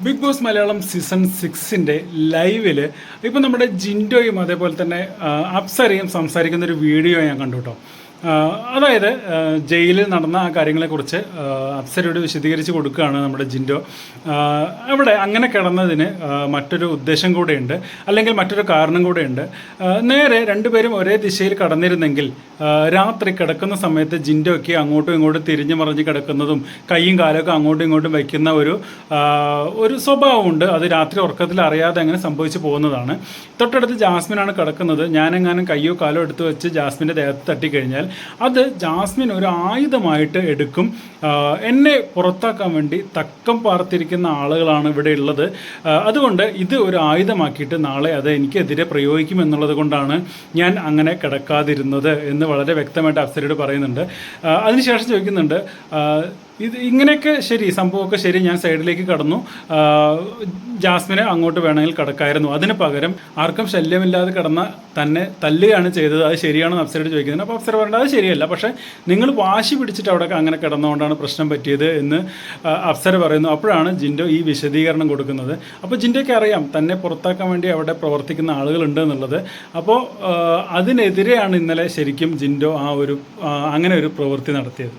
Big boss Malayalam season 6ൻ്റെ ലൈവിൽ ഇപ്പം നമ്മുടെ ജിൻഡോയും അതേപോലെ തന്നെ അപ്സരയും സംസാരിക്കുന്ന ഒരു വീഡിയോ ഞാൻ കണ്ടു കേട്ടോ. അതായത് ജയിലിൽ നടന്ന ആ കാര്യങ്ങളെക്കുറിച്ച് അപ്സരയോട് വിശദീകരിച്ച് കൊടുക്കുകയാണ് നമ്മുടെ ജിൻഡോ. അവിടെ അങ്ങനെ കിടന്നതിന് മറ്റൊരു ഉദ്ദേശം കൂടെയുണ്ട്, അല്ലെങ്കിൽ മറ്റൊരു കാരണം കൂടെയുണ്ട്. നേരെ രണ്ടുപേരും ഒരേ ദിശയിൽ കടന്നിരുന്നെങ്കിൽ രാത്രി കിടക്കുന്ന സമയത്ത് ജിൻഡോയ്ക്ക് അങ്ങോട്ടും ഇങ്ങോട്ടും തിരിഞ്ഞു മറിഞ്ഞ് കിടക്കുന്നതും കൈയും കാലൊക്കെ അങ്ങോട്ടും ഇങ്ങോട്ടും വയ്ക്കുന്ന ഒരു സ്വഭാവമുണ്ട്. അത് രാത്രി ഉറക്കത്തിൽ അറിയാതെ അങ്ങനെ സംഭവിച്ചു പോകുന്നതാണ്. തൊട്ടടുത്ത് ജാസ്മിനാണ് കിടക്കുന്നത്. ഞാനെങ്ങാനും കയ്യോ കാലോ എടുത്ത് വെച്ച് ജാസ്മിൻ്റെ ദേഹത്ത് തട്ടിക്കഴിഞ്ഞാൽ അത് ജാസ്മിൻ ഒരു ആയുധമായിട്ട് എടുക്കും. എന്നെ പുറത്താക്കാൻ വേണ്ടി തക്കം പാർത്തിരിക്കുന്ന ആളുകളാണ് ഇവിടെ ഉള്ളത്. അതുകൊണ്ട് ഇത് ഒരു ആയുധമാക്കിയിട്ട് നാളെ അത് എനിക്കെതിരെ പ്രയോഗിക്കും എന്നുള്ളത് കൊണ്ടാണ് ഞാൻ അങ്ങനെ കിടക്കാതിരുന്നത് എന്ന് വളരെ വ്യക്തമായിട്ട് അപ്സരയോട് പറയുന്നുണ്ട്. അതിനുശേഷം ചോദിക്കുന്നുണ്ട്, ഇങ്ങനെയൊക്കെ ശരി, സംഭവമൊക്കെ ശരി, ഞാൻ സൈഡിലേക്ക് കടന്നു, ജാസ്മിനെ അങ്ങോട്ട് വേണമെങ്കിൽ കിടക്കായിരുന്നു, അതിന് പകരം ആർക്കും ശല്യമില്ലാതെ കിടന്ന തന്നെ തല്ലുകയാണ് ചെയ്തത്, അത് ശരിയാണെന്ന് അപ്സരയോട് ചോദിക്കുന്നത്. അപ്പോൾ അപ്സര പറയേണ്ടത് അത് ശരിയല്ല, പക്ഷേ നിങ്ങൾ വാശി പിടിച്ചിട്ട് അവിടെ അങ്ങനെ കിടന്നുകൊണ്ടാണ് പ്രശ്നം പറ്റിയത് എന്ന് അപ്സര പറയുന്നു. അപ്പോഴാണ് ജിൻഡോ ഈ വിശദീകരണം കൊടുക്കുന്നത്. അപ്പോൾ ജിൻഡോയ്ക്ക് അറിയാം തന്നെ പുറത്താക്കാൻ വേണ്ടി അവിടെ പ്രവർത്തിക്കുന്ന ആളുകളുണ്ട് എന്നുള്ളത്. അപ്പോൾ അതിനെതിരെയാണ് ഇന്നലെ ശരിക്കും ജിൻഡോ അങ്ങനെ ഒരു പ്രവൃത്തി നടത്തിയത്.